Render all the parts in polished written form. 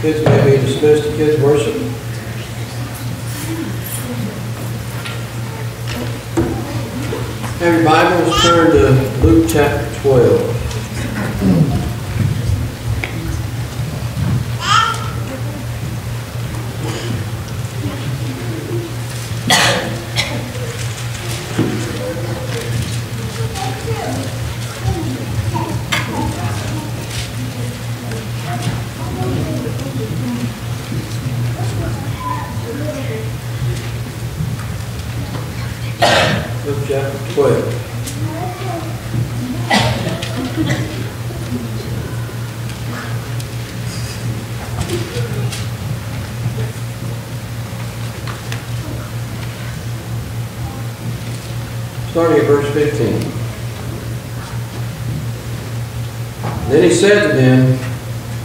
Kids may be dismissed to kids worship. Have your Bibles, turn to Luke chapter 12. Luke chapter 12. Starting at verse 15. Then he said to them,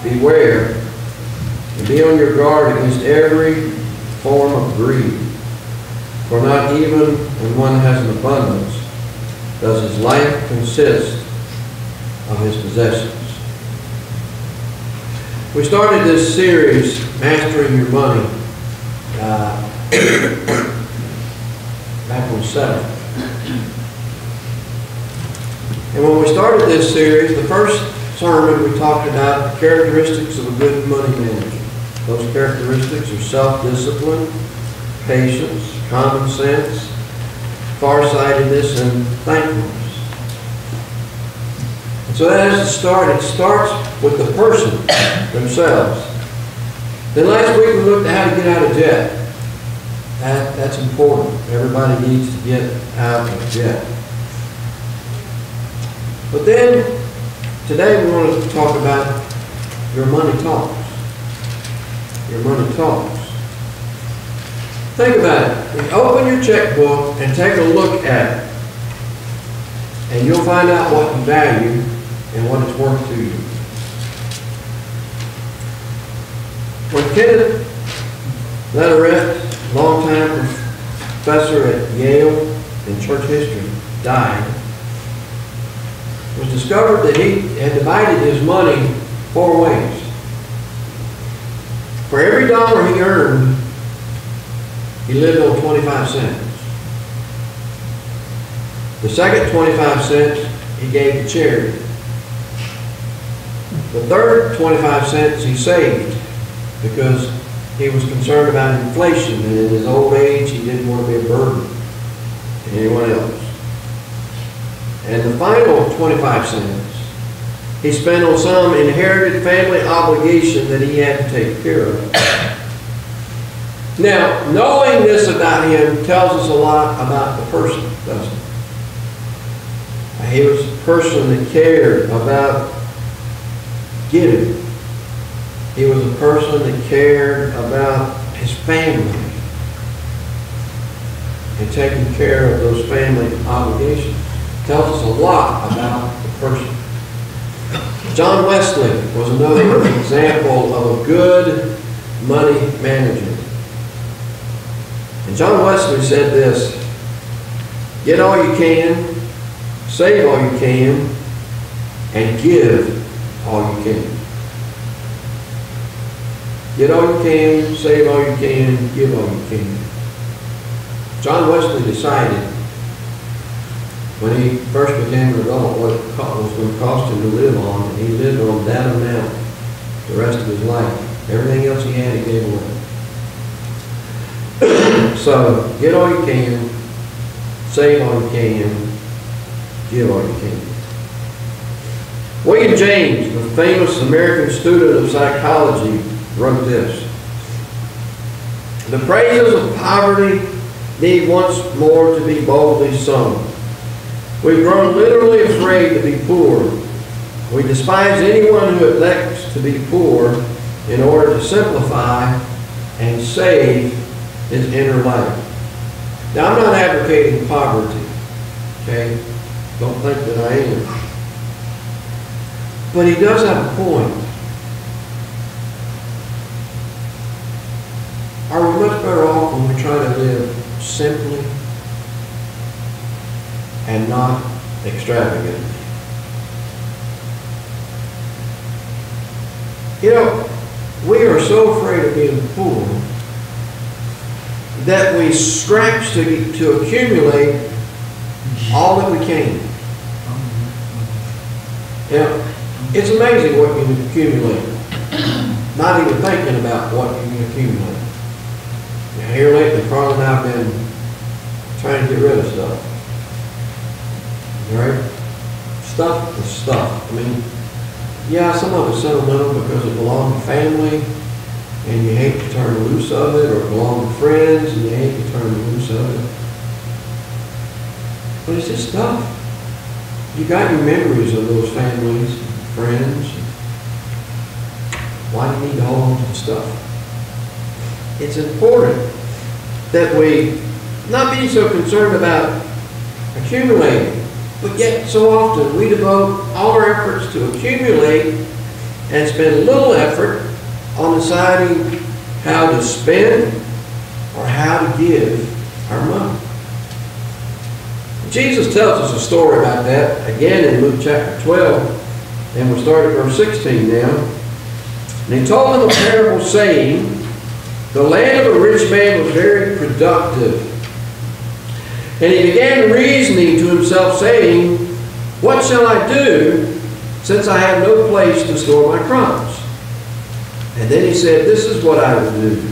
beware, and be on your guard against every form of greed. For not even when one has an abundance does his life consist of his possessions. We started this series, Mastering Your Money, back on 7th. And when we started this series, the first sermon we talked about the characteristics of a good money manager. Those characteristics are self-discipline, patience, common sense, farsightedness, and thankfulness. And so that has to start. It starts with the person themselves. Then last week we looked at how to get out of debt. That's important. Everybody needs to get out of debt. But then, today we want to talk about your money talks. Your money talks. Think about it. Open your checkbook and take a look at it. And you'll find out what you value and what it's worth to you. When Kenneth Lederer, longtime professor at Yale in church history, died, it was discovered that he had divided his money 4 ways. For every dollar he earned, he lived on 25 cents. The second 25 cents he gave to charity. The third 25 cents he saved because he was concerned about inflation, and in his old age he didn't want to be a burden to anyone else. And the final 25 cents he spent on some inherited family obligation that he had to take care of. Now, knowing this about him tells us a lot about the person, doesn't it? He was a person that cared about giving. He was a person that cared about his family and taking care of those family obligations. It tells us a lot about the person. John Wesley was another example of a good money manager. And John Wesley said this, get all you can, save all you can, and give all you can. Get all you can, save all you can, give all you can. John Wesley decided when he first became an adult what it was going to cost him to live on, and he lived on that amount the rest of his life. Everything else he had, he gave away. So, get all you can, save all you can, give all you can. William James, the famous American student of psychology, wrote this. The praises of poverty need once more to be boldly sung. We've grown literally afraid to be poor. We despise anyone who elects to be poor in order to simplify and save his inner life. Now, I'm not advocating poverty, okay? Don't think that I am. But he does have a point. Are we much better off when we try to live simply and not extravagantly? You know, we are so afraid of being poor that we scratch to accumulate all that we can. Now, it's amazing what you can accumulate, not even thinking about what you can accumulate. Now, here lately, Carl and I have been trying to get rid of stuff. Right? Stuff is stuff. I mean, yeah, some of it's sentimental because it belongs to family, and you hate to turn loose of it, or it belongs to friends, and you hate to turn loose of it. But it's just stuff. You got your memories of those families, friends. Why do you need to hold on to the stuff? It's important that we not be so concerned about accumulating, but yet so often we devote all our efforts to accumulate and spend little effort on deciding how to spend or how to give our money. Jesus tells us a story about that again in Luke chapter 12, and we'll start at verse 16 now. And he told them a parable saying, the land of a rich man was very productive. And he began reasoning to himself, saying, what shall I do, since I have no place to store my crops? And then he said, this is what I will do.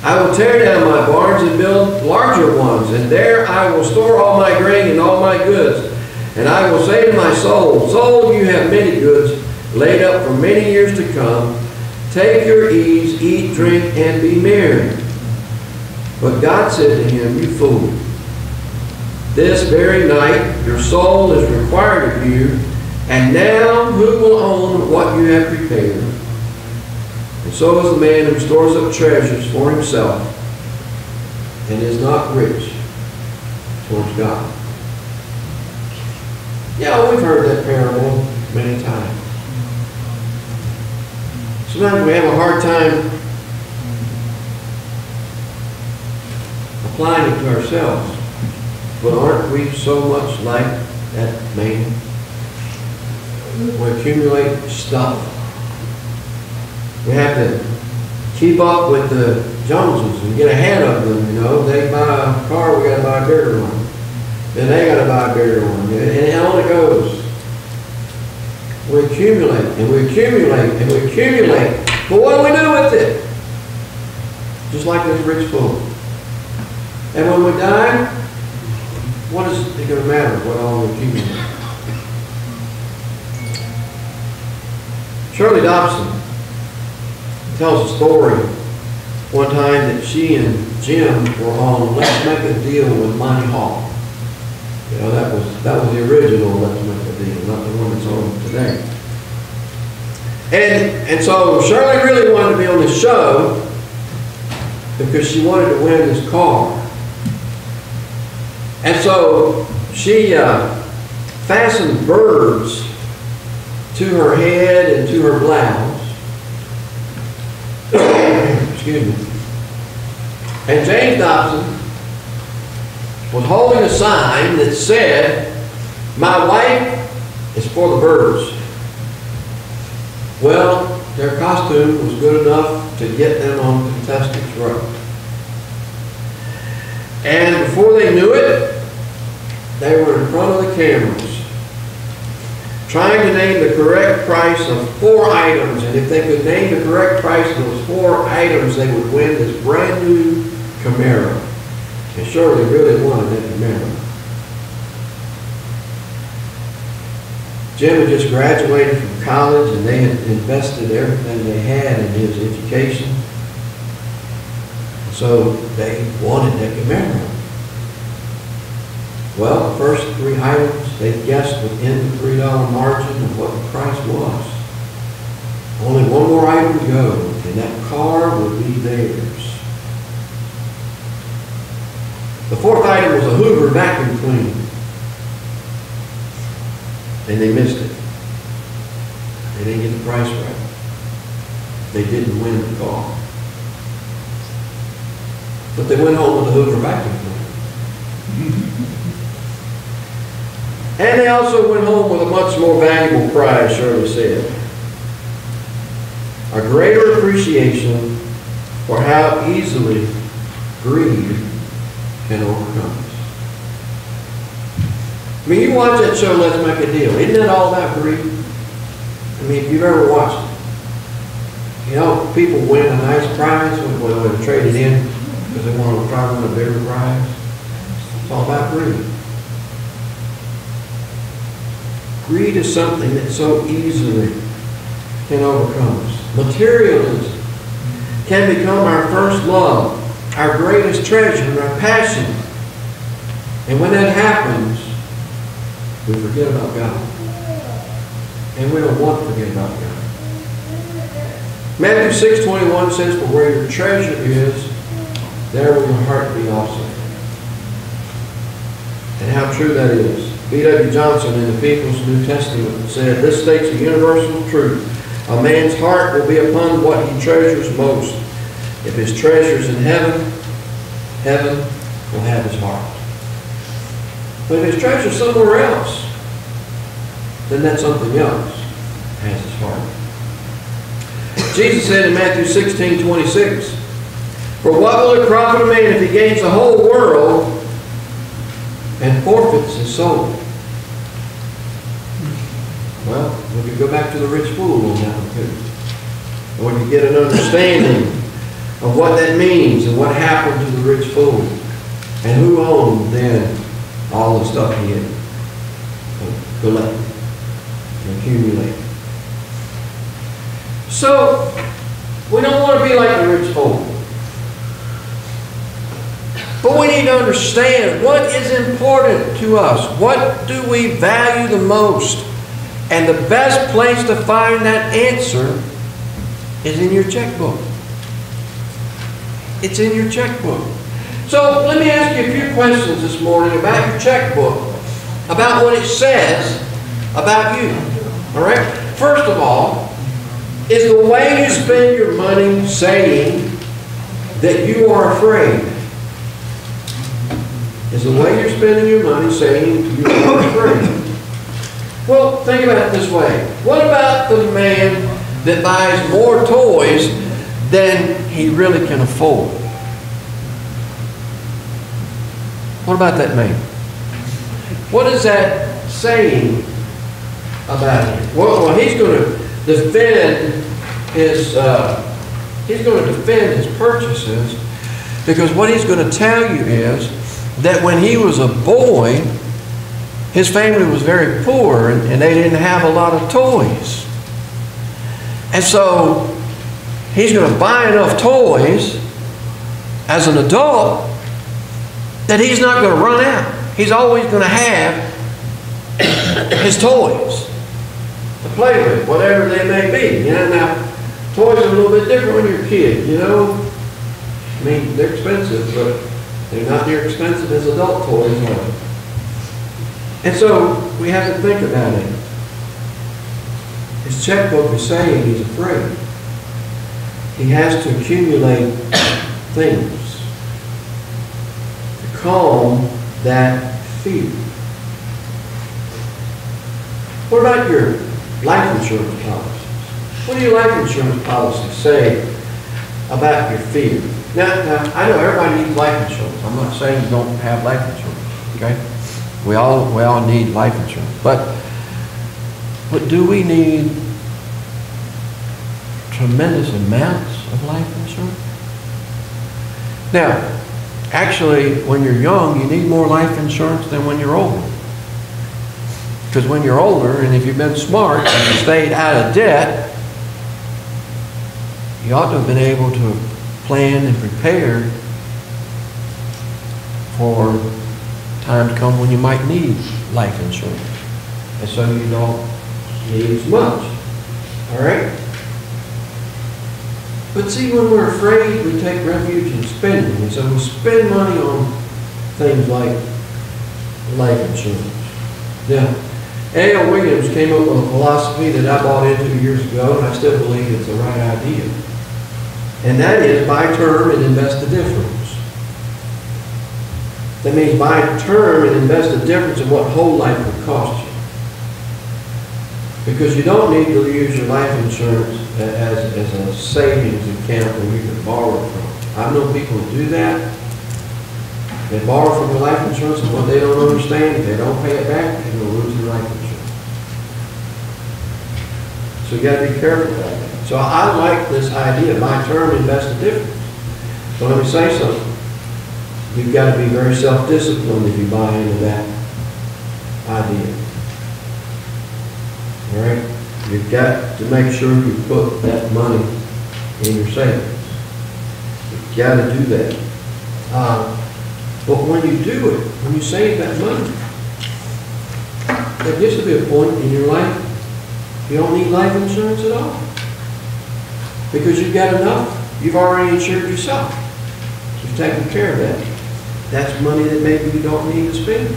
I will tear down my barns and build larger ones, and there I will store all my grain and all my goods. And I will say to my soul, soul, you have many goods laid up for many years to come. Take your ease, eat, drink, and be merry. But God said to him, you fool, this very night your soul is required of you, and now who will own what you have prepared? And so is the man who stores up treasures for himself and is not rich towards God. Yeah, we've heard that parable many times. Sometimes we have a hard time applying it to ourselves. But aren't we so much like that man? We accumulate stuff. We have to keep up with the Joneses and get ahead of them, you know. They buy a car, we got to buy a bigger one. Then they got to buy a bigger one. And on it goes. We accumulate, and we accumulate, and we accumulate. But what do we do with it? Just like this rich fool. And when we die, what is it going to matter what all we accumulate? Shirley Dobson tells a story one time that she and Jim were on Let's Make a Deal with Monty Hall. You know, that was the original Let's Make a Deal, not the one that's on today. And so Shirley really wanted to be on this show because she wanted to win this car. And so she fastened birds to her head and to her blouse. Excuse me. And James Dobson was holding a sign that said, my wife is for the birds. Well, their costume was good enough to get them on contestants' row. And before they knew it, they were in front of the cameras, trying to name the correct price of 4 items. And if they could name the correct price of those 4 items, they would win this brand new Camaro. And Shirley really wanted that Camaro. Jim had just graduated from college, and they had invested everything they had in his education. So they wanted that Camaro. Well, the first 3 items, they guessed within the $3 margin of what the price was. Only one more item to go, and that car would be theirs. The 4th item was a Hoover vacuum cleaner. And they missed it. They didn't get the price right. They didn't win the car. But they went home with the Hoover vacuum cleaner. And they also went home with a much more valuable prize, Shirley said. a greater appreciation for how easily greed can overcome us. I mean, you watch that show, Let's Make a Deal. Isn't that all about greed? I mean, if you've ever watched it, you know, people win a nice prize when they trade it in because they want to try to win a bigger prize. It's all about greed. Greed is something that so easily can overcome us. Materialism can become our first love, our greatest treasure, and our passion. And when that happens, we forget about God. And we don't want to forget about God. Matthew 6:21 says, "For where your treasure is, there will your heart be also." And how true that is. B.W. Johnson in the People's New Testament said, "This states a universal truth. A man's heart will be upon what he treasures most. If his treasure's in heaven, heaven will have his heart. But if his treasure's somewhere else, then that something else has his heart." Jesus said in Matthew 16:26, "For what will it profit a man if he gains the whole world and forfeits his soul?" Well, we could go back to the rich fool on that one too. And we could get an understanding of what that means and what happened to the rich fool. And who owned then all the stuff he had collected and accumulated. So, we don't want to be like the rich fool. But we need to understand what is important to us. What do we value the most? And the best place to find that answer is in your checkbook. It's in your checkbook. So let me ask you a few questions this morning about your checkbook, about what it says about you. All right? First of all, is the way you spend your money saying that you are afraid? Is the way you're spending your money saying you are afraid? Well, think about it this way. What about the man that buys more toys than he really can afford? What about that man? What is that saying about him? Well, he's going to defend his purchases, because what he's going to tell you is that when he was a boy, his family was very poor and they didn't have a lot of toys. And so he's going to buy enough toys as an adult that he's not going to run out. He's always going to have his toys to play with, whatever they may be. You know, now, toys are a little bit different when you're a kid, you know. I mean, they're expensive, but they're not near expensive as adult toys are. And so we have to think about it. His checkbook is saying he's afraid. He has to accumulate things to calm that fear. What about your life insurance policies? What do your life insurance policies say about your fear? Now, I know everybody needs life insurance. I'm not saying you don't have life insurance, okay? We all need life insurance. But do we need tremendous amounts of life insurance? Now, actually, when you're young, you need more life insurance than when you're older. Because when you're older, and if you've been smart and you stayed out of debt, you ought to have been able to plan and prepare for time to come when you might need life insurance. And so you don't need as much. All right? But see, when we're afraid, we take refuge in spending. And so we spend money on things like life insurance. Now, A.L. Williams came up with a philosophy that I bought into years ago, and I still believe it's the right idea. And that is buy term and invest the difference. That means buy term and invest the difference in what whole life would cost you. Because you don't need to use your life insurance as a savings account where you can borrow from. I know people who do that. They borrow from their life insurance, and what they don't understand, if they don't pay it back, they're going to lose their life insurance. So you got to be careful about that. So I like this idea, buy term, invest a difference. So let me say something. You've got to be very self-disciplined if you buy into that idea. All right? You've got to make sure you put that money in your savings. You've got to do that. But when you do it, when you save that money, there gets to be a point in your life you don't need life insurance at all. Because you've got enough. You've already insured yourself. You've taken care of that. That's money that maybe you don't need to spend.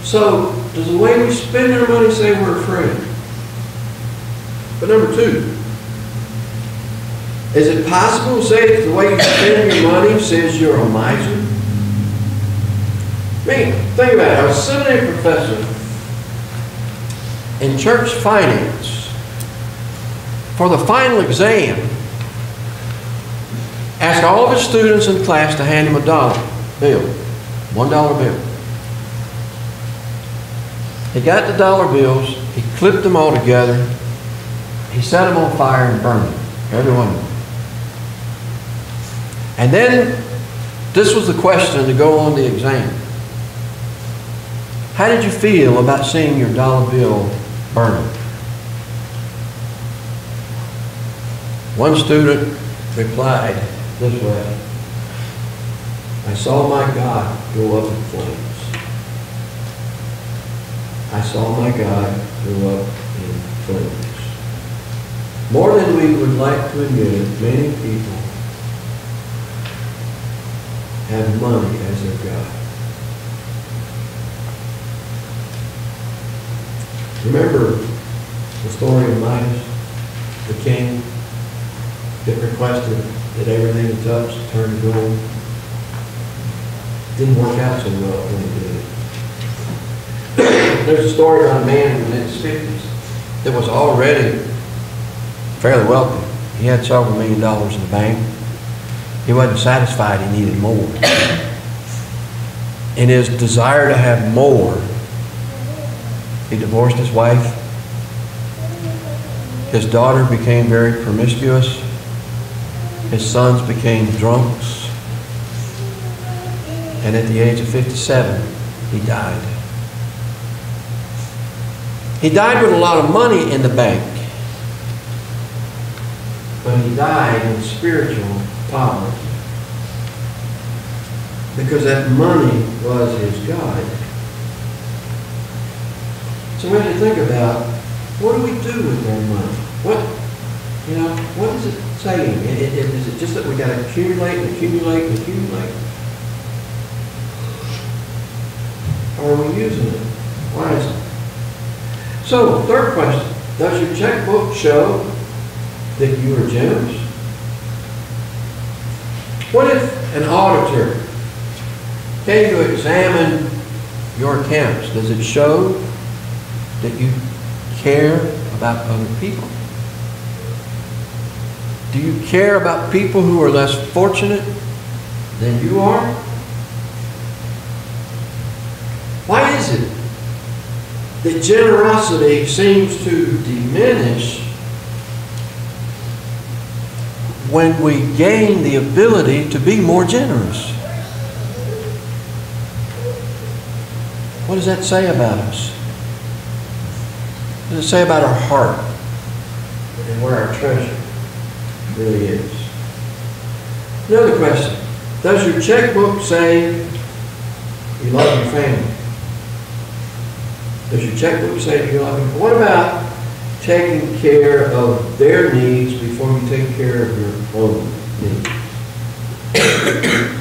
So, does the way we spend our money say we're afraid? But number two, is it possible to say that the way you spend your money says you're a miser? I mean, think about it. I was a seminary professor in church finance. For the final exam, asked all of his students in class to hand him a dollar bill, $1 bill. He got the dollar bills, he clipped them all together, he set them on fire and burned them, every one of them. And then, this was the question to go on the exam. How did you feel about seeing your dollar bill burning? One student replied this way: I saw my God go up in flames. I saw my God go up in flames. More than we would like to admit, many people have money as their God. Remember the story of Midas, the king that requested that everything he touched turn to gold? Didn't work out so well when he did it. There's a story about a man in his 50s that was already fairly wealthy. He had several $1 million in the bank. He wasn't satisfied, he needed more. In his desire to have more, he divorced his wife. His daughter became very promiscuous. His sons became drunks. And at the age of 57, he died. He died with a lot of money in the bank. But he died in spiritual poverty. Because that money was his God. So we have to think about, what do we do with our money? What is it saying? Is it just that we got to accumulate and accumulate and accumulate? Or are we using it wisely? So, third question, does your checkbook show that you are generous? What if an auditor came to examine your accounts? Does it show that you care about other people? Do you care about people who are less fortunate than you are? Why is it that generosity seems to diminish when we gain the ability to be more generous? What does that say about us? What does it say about our heart and where our treasure really is? Another question. Does your checkbook say you love your family? Does your checkbook say you love them? What about taking care of their needs before you take care of your own needs?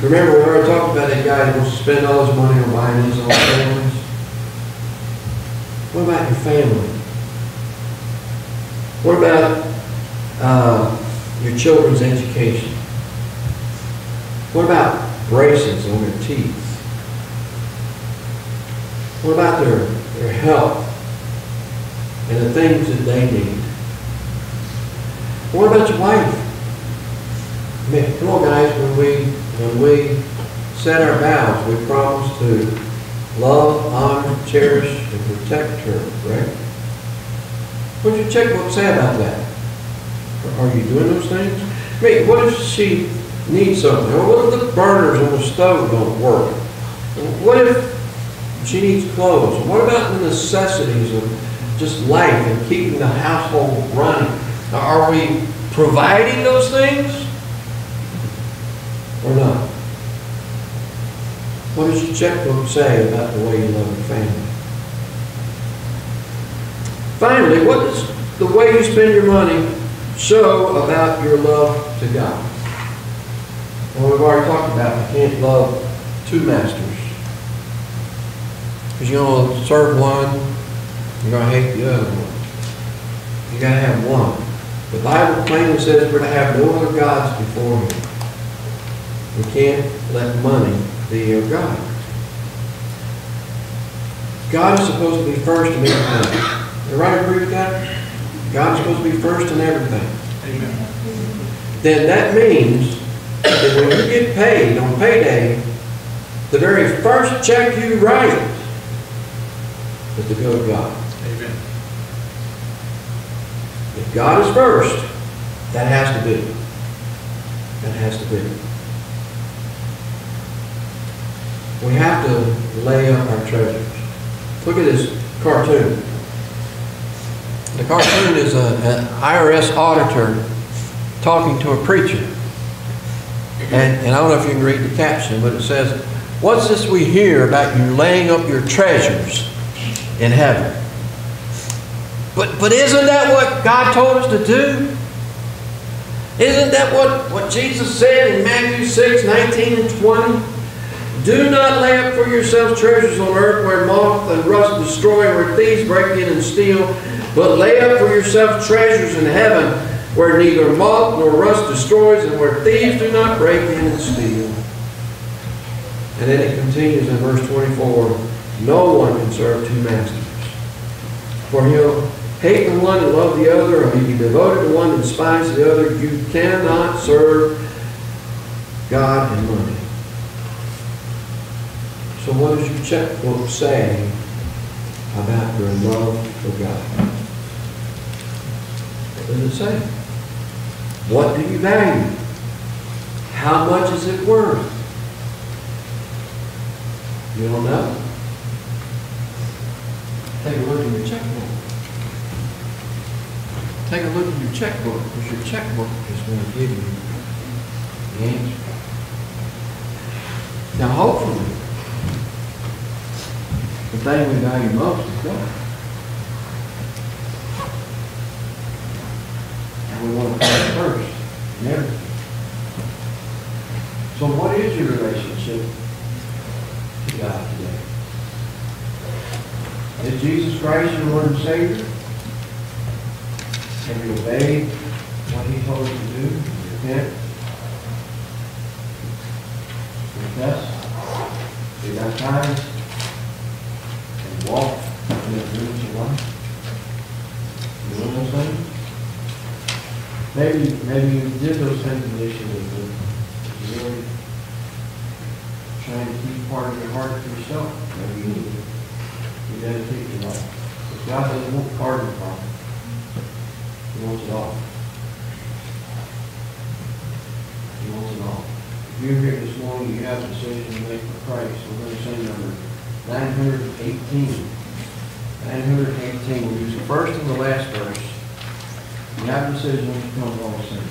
Remember, we already talked about that guy who wants to spend all his money on buying his own families. What about your family? What about your children's education? What about braces on their teeth? What about their health? and the things that they need. What about your wife? I mean, come on, guys. When we set our vows, we promise to love, honor, cherish, and protect her, right? What does your checkbook say about that? Are you doing those things? I mean, what if she needs something? Or what if the burners on the stove don't work? What if she needs clothes? What about the necessities of just life and keeping the household running? Are we providing those things or not? What does your checkbook say about the way you love your family? Finally, what does the way you spend your money show about your love to God? Well, we've already talked about you can't love two masters. Because you're going to serve one, you're going to hate the other one. You got to have one. The Bible plainly says we're to have no other gods before Him. We can't let money be your God. God is supposed to be first in everything. Everybody agree with that? God is supposed to be first in everything. Amen. Then that means that when you get paid on payday, the very first check you write is to go to God. Amen. If God is first, that has to be. That has to be. We have to lay up our treasures. Look at this cartoon. The cartoon is an IRS auditor talking to a preacher. And I don't know if you can read the caption, but it says, "What's this we hear about you laying up your treasures in heaven?" But isn't that what God told us to do? Isn't that what Jesus said in Matthew 6:19 and 20? "Do not lay up for yourselves treasures on earth where moth and rust destroy, where thieves break in and steal. But lay up for yourselves treasures in heaven where neither moth nor rust destroys and where thieves do not break in and steal." And then it continues in verse 24. "No one can serve two masters. For he'll hate the one and love the other, or he'll be devoted to one and despise the other. You cannot serve God and money." So what does your checkbook say about your love for God? What does it say? What do you value? How much is it worth? You don't know? Take a look at your checkbook. Take a look at your checkbook, because your checkbook is going to give you the answer. Now hopefully, the thing we value most is God. And we want to put it first in everything. So what is your relationship to God today? Is Jesus Christ your Lord and Savior? Have you obeyed what He told you to do? Repent? Confess? Be baptized? Walk in the dreams of life. You know those things? Maybe you did those things initially, but you're really trying to keep part of your heart to yourself. Maybe you need to dedicate your life. But God doesn't want part of the problem. He wants it all. He wants it all. If you're here this morning, you have a decision to make for Christ. We're going to sing number 918. 918. We'll use the first and the last verse. You have a decision to come along and sing.